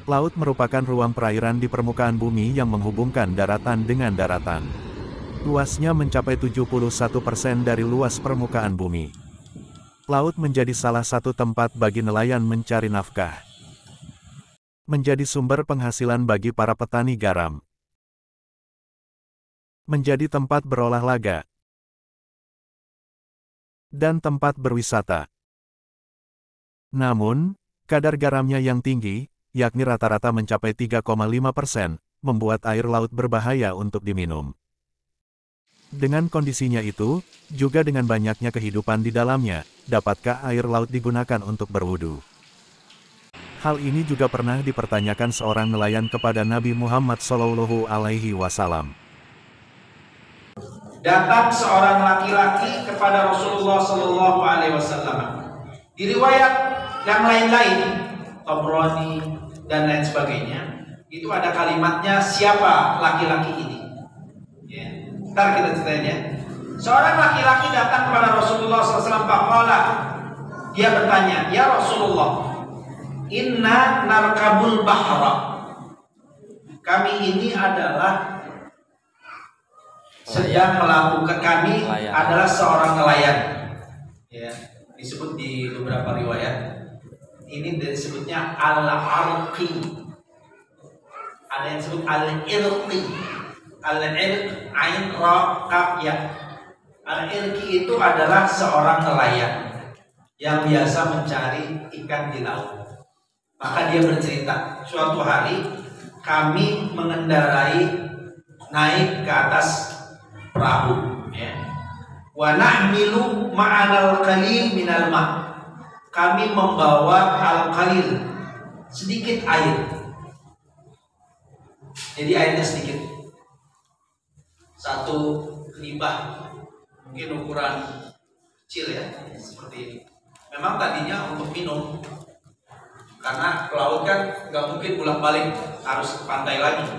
Laut merupakan ruang perairan di permukaan bumi yang menghubungkan daratan dengan daratan. Luasnya mencapai 71% dari luas permukaan bumi. Laut menjadi salah satu tempat bagi nelayan mencari nafkah. Menjadi sumber penghasilan bagi para petani garam. Menjadi tempat berolahraga. Dan tempat berwisata. Namun, kadar garamnya yang tinggi, yakni rata-rata mencapai 3,5%, membuat air laut berbahaya untuk diminum. Dengan kondisinya itu, juga dengan banyaknya kehidupan di dalamnya, dapatkah air laut digunakan untuk berwudu? Hal ini juga pernah dipertanyakan seorang nelayan kepada Nabi Muhammad SAW. Datang seorang laki-laki kepada Rasulullah SAW. Di riwayat yang lain-lain, Tabrani dan lain sebagainya, itu ada kalimatnya siapa laki-laki ini. Ya. Ntar kita ceritain ya. Seorang laki-laki datang kepada Rasulullah SAW. Dia bertanya, ya Rasulullah, inna narkabul bahra. Kami ini adalah sedang melakukan, kami adalah seorang nelayan. Ya, disebut di beberapa riwayat. Ini disebutnya al-arqi. Ada yang disebut al-irqi. Al-irq ain ra kaf ya. Al-irqi itu adalah seorang nelayan yang biasa mencari ikan di laut. Maka dia bercerita, suatu hari kami mengendarai naik ke atas perahu ya. Wa nahmilu ma'anal qalil minal ma'. Kami membawa al-qalil, sedikit air. Jadi airnya sedikit. Satu limbah, mungkin ukuran kecil ya, seperti ini. Memang tadinya untuk minum, karena pelaut kan nggak mungkin bolak-balik, harus ke pantai lagi,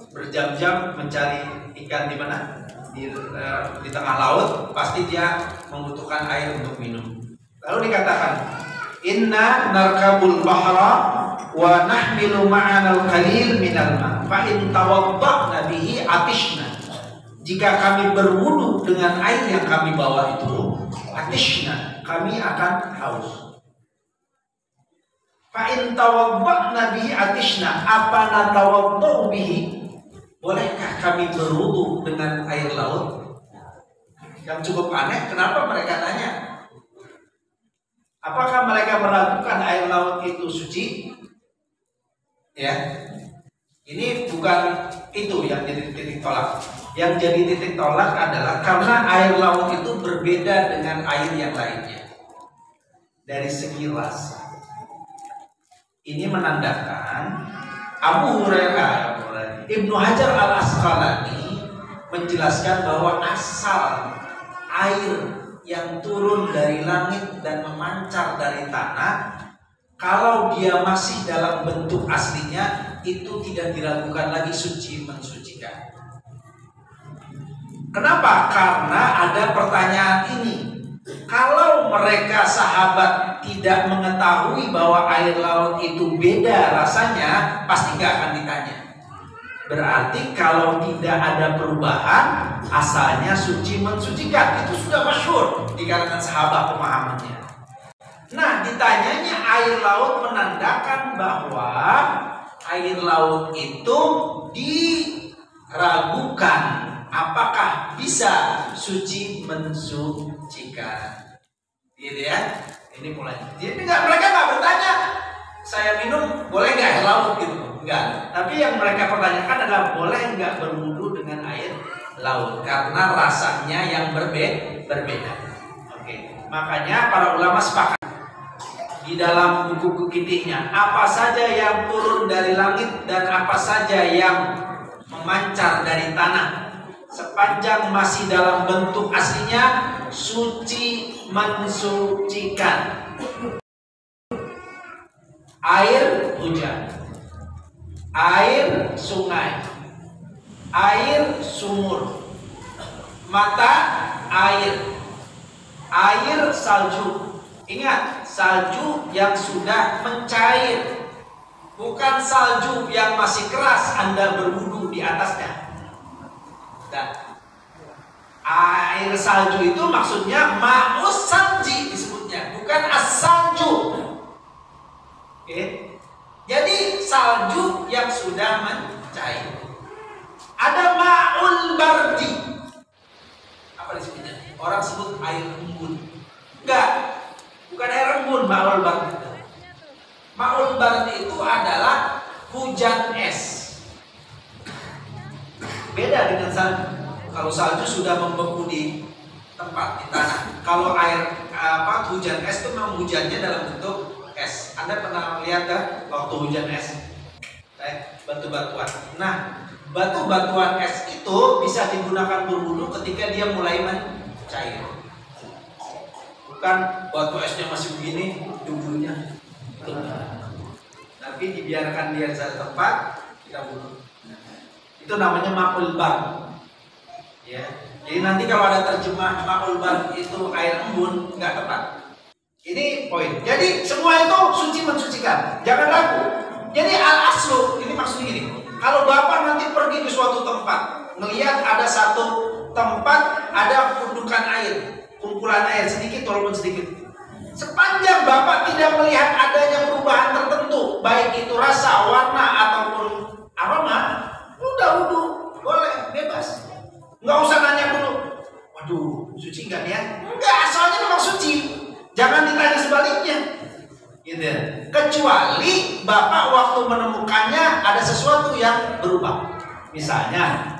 berjam-jam mencari ikan di mana, di tengah laut, pasti dia membutuhkan air untuk minum. Lalu dikatakan, inna narkabul bahra wa nahmilu ma'anal qalil minal ma' fa in tawadda'na bihi atishna. Jika kami berwudu dengan air yang kami bawa itu, atishna, kami akan haus. Fa in tawadda'na bihi atishna, apa natawadda'u bihi? Bolehkah kami berwudu dengan air laut? Yang cukup aneh, kenapa mereka tanya? Apakah mereka meragukan air laut itu suci? Ya, ini bukan itu yang jadi titik tolak. Yang jadi titik tolak adalah karena air laut itu berbeda dengan air yang lainnya. Dari segi rasa. Ini menandakan Abu Hurairah, Ibnu Hajar al-Asqalani menjelaskan bahwa asal air yang turun dari langit dan memancar dari tanah, kalau dia masih dalam bentuk aslinya, itu tidak diragukan lagi suci mensucikan. Kenapa? Karena ada pertanyaan ini. Kalau mereka sahabat tidak mengetahui bahwa air laut itu beda rasanya, pasti nggak akan ditanya. Berarti kalau tidak ada perubahan, asalnya suci mensucikan. Itu sudah masyhur di kalangan sahabat pemahamannya. Nah, ditanyanya air laut menandakan bahwa air laut itu diragukan apakah bisa suci mensucikan. Gitu ya. Ini mulai. Jadi mereka nggak bertanya, saya minum boleh nggak air laut gitu. Enggak. Tapi yang mereka pertanyakan adalah boleh nggak berwudu dengan air laut karena rasanya yang berbeda. Oke. Makanya para ulama sepakat di dalam buku fikihnya apa saja yang turun dari langit dan apa saja yang memancar dari tanah, sepanjang masih dalam bentuk aslinya, suci mensucikan. Air hujan, air sungai, air sumur, mata air, air salju. Ingat, salju yang sudah mencair, bukan salju yang masih keras Anda berwudu di atasnya. Dan air salju itu maksudnya ma'us salji disebutnya, bukan as-salju. Oke. Jadi salju yang sudah mencair. Ada ma'ul bardi. Apa disebutnya? Orang sebut air embun. Enggak. Bukan air embun, ma'ul bardi. Ma'ul bardi itu adalah hujan es. Beda dengan salju. Kalau salju sudah membeku di tempat, di tanah. Kalau air hujan es itu memang hujannya dalam bentuk es. Anda pernah lihat kan waktu hujan es? Batu-batuan. Nah, batu-batuan es itu bisa digunakan berwudu ketika dia mulai mencair. Bukan batu esnya masih begini, dulunya. Tapi dibiarkan dia di satu tempat, kita wudu. Itu namanya ma'ul bar. Ya. Jadi nanti kalau ada terjemah ma'ul bar itu air embun, nggak tepat. Ini poin. Jadi semua itu suci mensucikan. Jangan ragu. Jadi al-aslu, ini maksudnya gini. Kalau Bapak nanti pergi ke suatu tempat, melihat ada satu tempat ada gundukan air, kumpulan air sedikit walaupun sedikit. Sepanjang Bapak tidak melihat adanya perubahan tertentu, baik itu rasa, warna ataupun aroma, udah wudu, boleh, bebas. Nggak usah nanya dulu, waduh, suci nggak ya? Enggak, asalnya memang suci. Jangan ditanya sebaliknya, gitu. Kecuali Bapak waktu menemukannya ada sesuatu yang berubah. Misalnya,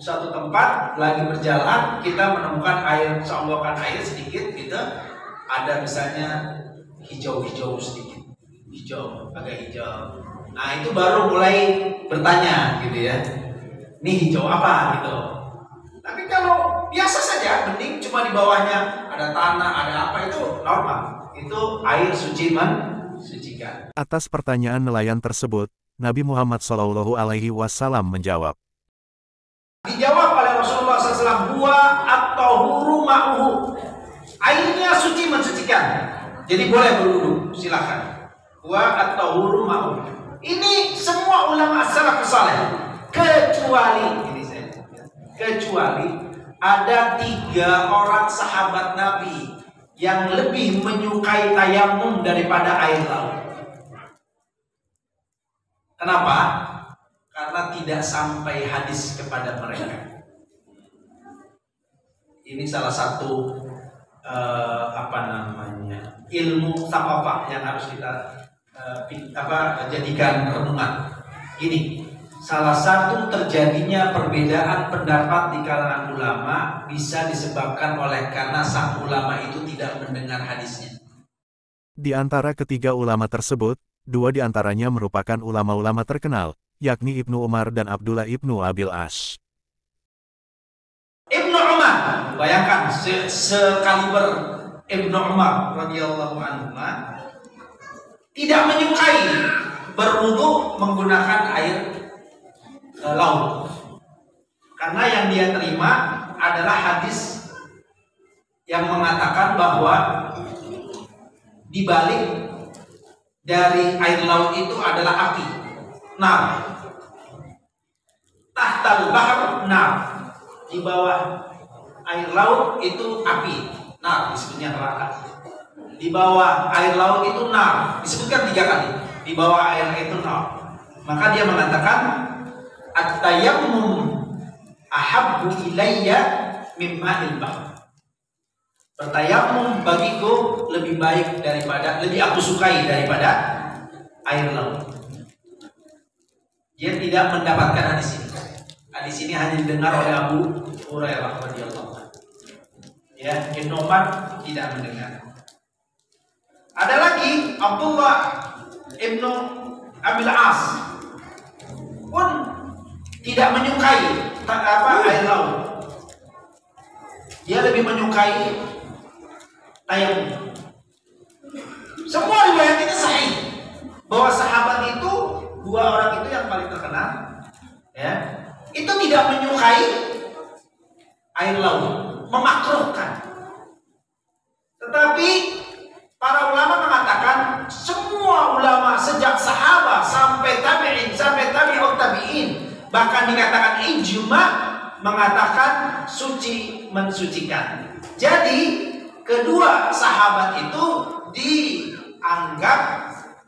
suatu tempat lagi berjalan, kita menemukan air, seonggokan air sedikit, gitu. Ada misalnya hijau-hijau sedikit, hijau, agak hijau. Nah itu baru mulai bertanya, gitu ya. Ini hijau apa, gitu. Tapi kalau biasa saja, bening cuma di bawahnya ada tanah, ada apa, itu normal. Itu air suci mensucikan. Atas pertanyaan nelayan tersebut, Nabi Muhammad SAW menjawab. Dijawab oleh Rasulullah SAW, huwa at-tahuru ma'uhu. Airnya suci mensucikan. Jadi boleh berwudu, silakan. Huwa at-tahuru ma'uhu. Ini semua ulama as-salafus saleh, kecuali ini saya. Kecuali ada 3 orang sahabat Nabi yang lebih menyukai tayamum daripada air laut. Kenapa? Karena tidak sampai hadis kepada mereka. Ini salah satu ilmu thaqafah yang harus kita jadikan renungan. Gini, salah satu terjadinya perbedaan pendapat di kalangan ulama bisa disebabkan oleh karena sang ulama itu tidak mendengar hadisnya. Di antara ketiga ulama tersebut, 2 di antaranya merupakan ulama-ulama terkenal, yakni Ibnu Umar dan Abdullah Ibnu Abil As. Ibnu Umar, bayangkan sekaliber Ibnu Umar radhiyallahu anhu tidak menyukai berwudu menggunakan air laut. Karena yang dia terima adalah hadis yang mengatakan bahwa di balik dari air laut itu adalah api, nar. Tahtal bahr nar. Di bawah air laut itu api, nar, disebutnya neraka. Di bawah air laut itu nar, disebutkan 3 kali. Di bawah air itu nar. Maka dia mengatakan at-tayammum ahabbu ilayya mimma'il bahr. Bertayamum bagiku lebih baik daripada, lebih aku sukai daripada air laut. Dia tidak mendapatkan hadis ini. Hadis ini hanya didengar oleh Abu Hurairah radhiyallahu anhu. Ya, Ibnu Umar tidak mendengar. Ada lagi Abdullah Ibnu Abil As pun tidak menyukai air laut. Dia lebih menyukai tayamum. Semua riwayat ini sahih bahwa sahabat itu, 2 orang itu yang paling terkenal, ya, itu tidak menyukai air laut, memakruhkan. Tetapi para ulama mengatakan semua ulama sejak sahabat sampai bahkan dikatakan ijma mengatakan suci mensucikan. Jadi kedua sahabat itu dianggap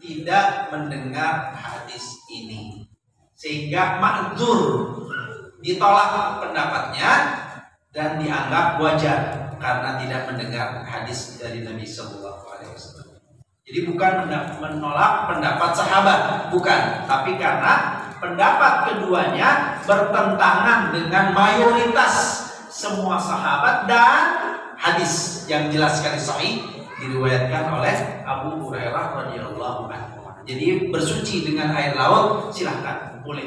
tidak mendengar hadis ini, sehingga ma'dzur, ditolak pendapatnya dan dianggap wajar karena tidak mendengar hadis dari Nabi Sallallahu Alaihi Wasallam. Jadi bukan menolak pendapat sahabat, bukan, tapi karena pendapat keduanya bertentangan dengan mayoritas semua sahabat dan hadis yang jelas sekali sahih diriwayatkan oleh Abu Hurairah radhiyallahu anhu. Jadi bersuci dengan air laut silahkan, boleh,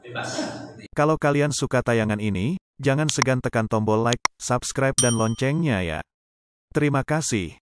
bebas. Kalau kalian suka tayangan ini, jangan segan tekan tombol like, subscribe dan loncengnya ya. Terima kasih.